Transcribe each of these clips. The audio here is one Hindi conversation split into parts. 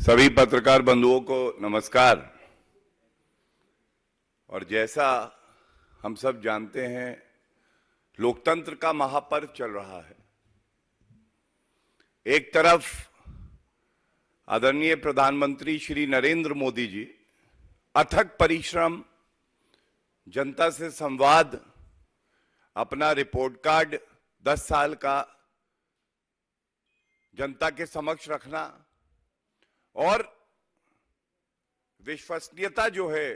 सभी पत्रकार बंधुओं को नमस्कार। और जैसा हम सब जानते हैं, लोकतंत्र का महापर्व चल रहा है। एक तरफ आदरणीय प्रधानमंत्री श्री नरेंद्र मोदी जी अथक परिश्रम, जनता से संवाद, अपना रिपोर्ट कार्ड 10 साल का जनता के समक्ष रखना और विश्वसनीयता जो है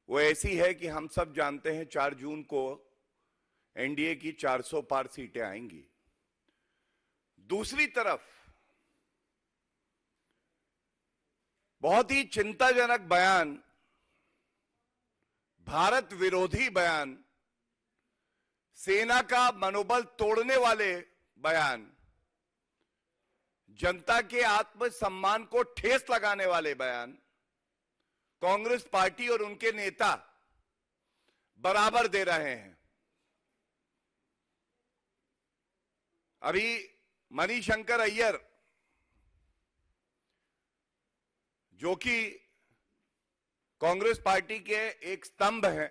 वो ऐसी है कि हम सब जानते हैं 4 जून को एनडीए की 400 पार सीटें आएंगी। दूसरी तरफ बहुत ही चिंताजनक बयान, भारत विरोधी बयान, सेना का मनोबल तोड़ने वाले बयान, जनता के आत्मसम्मान को ठेस लगाने वाले बयान कांग्रेस पार्टी और उनके नेता बराबर दे रहे हैं। अभी मणिशंकर अय्यर, जो कि कांग्रेस पार्टी के एक स्तंभ हैं,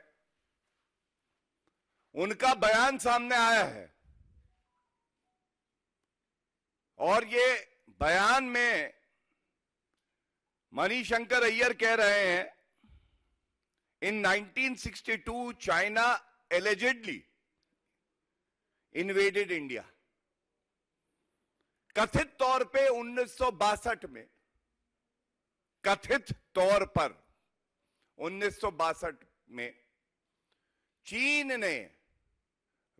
उनका बयान सामने आया है और ये बयान में मणिशंकर अय्यर कह रहे हैं, इन 1962 चाइना एलिजिडली इन्वेडेड इंडिया। कथित तौर पे 1962 में, कथित तौर पर 1962 में चीन ने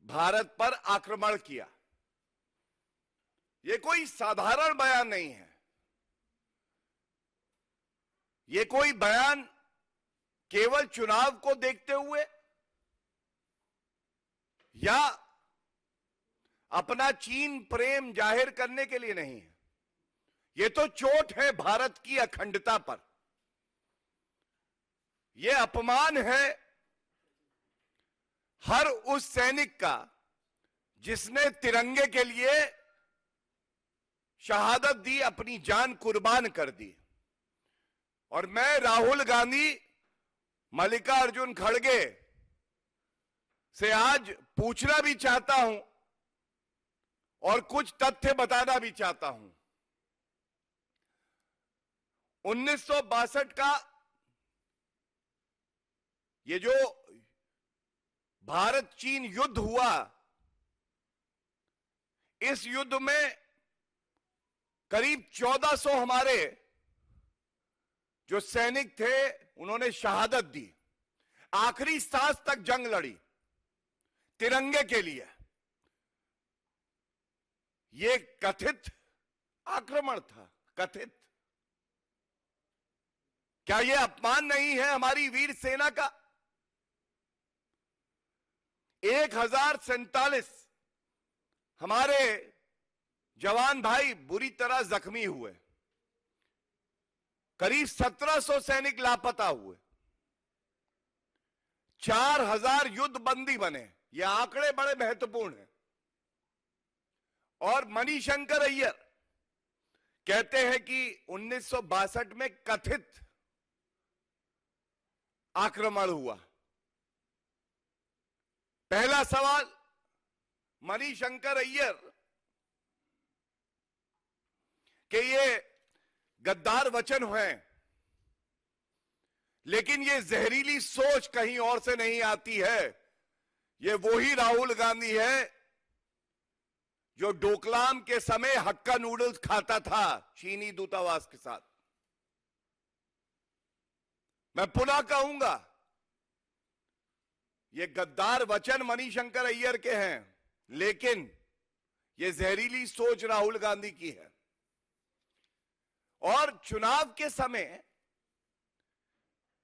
भारत पर आक्रमण किया। ये कोई साधारण बयान नहीं है। ये कोई बयान केवल चुनाव को देखते हुए या अपना चीन प्रेम जाहिर करने के लिए नहीं है। ये तो चोट है भारत की अखंडता पर। यह अपमान है हर उस सैनिक का जिसने तिरंगे के लिए शहादत दी, अपनी जान कुर्बान कर दी। और मैं राहुल गांधी, मल्लिकार्जुन खड़गे से आज पूछना भी चाहता हूं और कुछ तथ्य बताना भी चाहता हूं। 1962 का ये जो भारत चीन युद्ध हुआ, इस युद्ध में करीब 1400 हमारे जो सैनिक थे उन्होंने शहादत दी, आखिरी सांस तक जंग लड़ी तिरंगे के लिए। यह कथित आक्रमण था, कथित। क्या यह अपमान नहीं है हमारी वीर सेना का? 1047 हमारे जवान भाई बुरी तरह जख्मी हुए, करीब 1700 सैनिक लापता हुए, 4000 युद्ध बंदी बने। ये आंकड़े बड़े महत्वपूर्ण हैं। और मणिशंकर अय्यर कहते हैं कि 1962 में कथित आक्रमण हुआ। पहला सवाल, मणिशंकर अय्यर कि ये गद्दार वचन हैं, लेकिन ये जहरीली सोच कहीं और से नहीं आती है। ये वही राहुल गांधी है जो डोकलाम के समय हक्का नूडल्स खाता था चीनी दूतावास के साथ। मैं पुनः कहूंगा, ये गद्दार वचन मणिशंकर अय्यर के हैं, लेकिन ये जहरीली सोच राहुल गांधी की है। और चुनाव के समय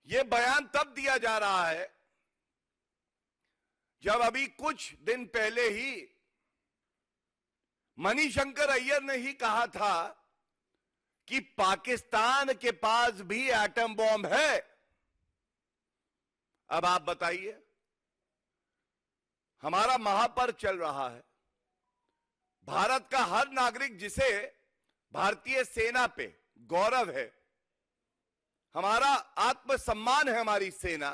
यह बयान तब दिया जा रहा है जब अभी कुछ दिन पहले ही मणिशंकर अय्यर ने ही कहा था कि पाकिस्तान के पास भी एटम बॉम्ब है। अब आप बताइए, हमारा महापर्व चल रहा है। भारत का हर नागरिक जिसे भारतीय सेना पे, गौरव है, हमारा आत्मसम्मान है, हमारी सेना।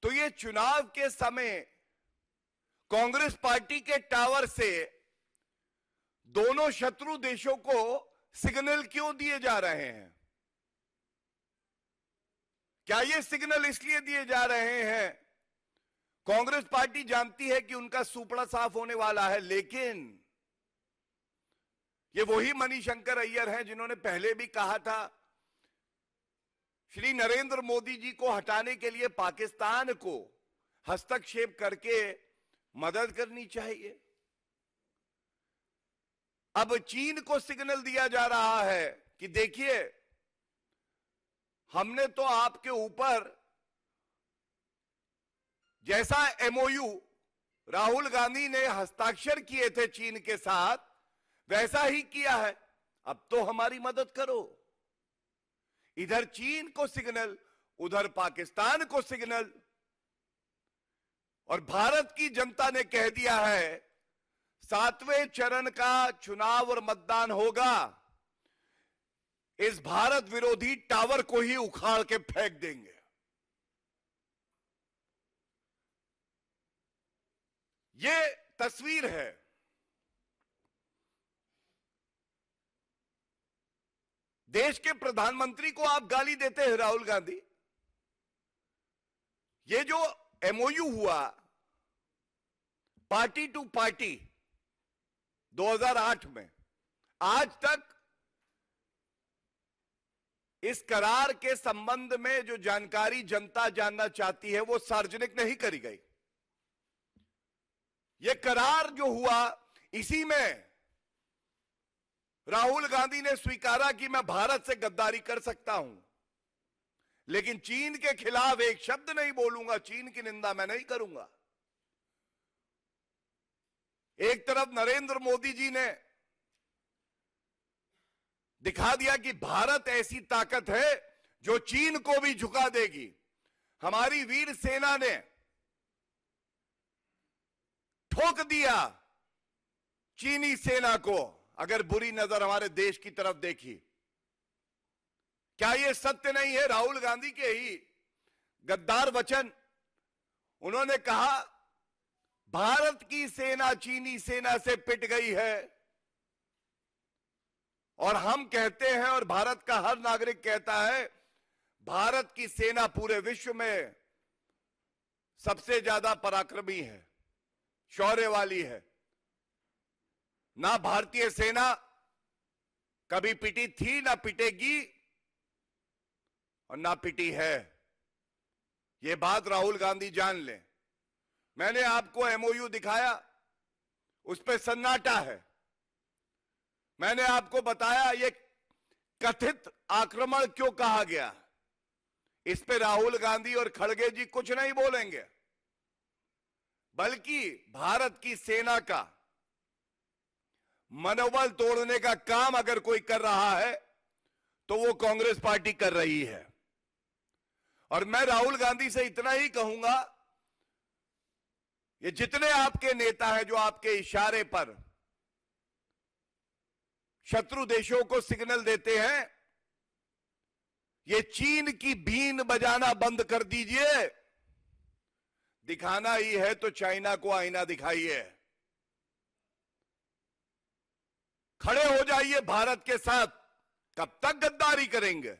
तो ये चुनाव के समय कांग्रेस पार्टी के टावर से दोनों शत्रु देशों को सिग्नल क्यों दिए जा रहे हैं? क्या ये सिग्नल इसलिए दिए जा रहे हैं? कांग्रेस पार्टी जानती है कि उनका सुपड़ा साफ होने वाला है, लेकिन ये वही मणिशंकर अय्यर हैं जिन्होंने पहले भी कहा था श्री नरेंद्र मोदी जी को हटाने के लिए पाकिस्तान को हस्तक्षेप करके मदद करनी चाहिए। अब चीन को सिग्नल दिया जा रहा है कि देखिए, हमने तो आपके ऊपर जैसा एमओयू राहुल गांधी ने हस्ताक्षर किए थे चीन के साथ, वैसा ही किया है, अब तो हमारी मदद करो। इधर चीन को सिग्नल, उधर पाकिस्तान को सिग्नल, और भारत की जनता ने कह दिया है 7वें चरण का चुनाव और मतदान होगा, इस भारत विरोधी टावर को ही उखाड़ के फेंक देंगे। ये तस्वीर है। देश के प्रधानमंत्री को आप गाली देते हैं राहुल गांधी। ये जो एमओयू हुआ पार्टी टू पार्टी 2008 में, आज तक इस करार के संबंध में जो जानकारी जनता जानना चाहती है वो सार्वजनिक नहीं करी गई। ये करार जो हुआ, इसी में राहुल गांधी ने स्वीकारा कि मैं भारत से गद्दारी कर सकता हूं, लेकिन चीन के खिलाफ एक शब्द नहीं बोलूंगा, चीन की निंदा मैं नहीं करूंगा। एक तरफ नरेंद्र मोदी जी ने दिखा दिया कि भारत ऐसी ताकत है जो चीन को भी झुका देगी। हमारी वीर सेना ने ठोक दिया चीनी सेना को, अगर बुरी नजर हमारे देश की तरफ देखी। क्या यह सत्य नहीं है? राहुल गांधी के ही गद्दार वचन। उन्होंने कहा भारत की सेना चीनी सेना से पिट गई है, और हम कहते हैं और भारत का हर नागरिक कहता है भारत की सेना पूरे विश्व में सबसे ज्यादा पराक्रमी है, शौर्य वाली है। ना भारतीय सेना कभी पिटी थी, ना पिटेगी, और ना पिटी है। यह बात राहुल गांधी जान लें। मैंने आपको एमओयू दिखाया, उस पर सन्नाटा है। मैंने आपको बताया ये कथित आक्रमण क्यों कहा गया, इस पे राहुल गांधी और खड़गे जी कुछ नहीं बोलेंगे, बल्कि भारत की सेना का मनोबल तोड़ने का काम अगर कोई कर रहा है तो वो कांग्रेस पार्टी कर रही है। और मैं राहुल गांधी से इतना ही कहूंगा, ये जितने आपके नेता हैं जो आपके इशारे पर शत्रु देशों को सिग्नल देते हैं, ये चीन की बीन बजाना बंद कर दीजिए। दिखाना ही है तो चाइना को आईना दिखाइए। खड़े हो जाइए भारत के साथ। कब तक गद्दारी करेंगे?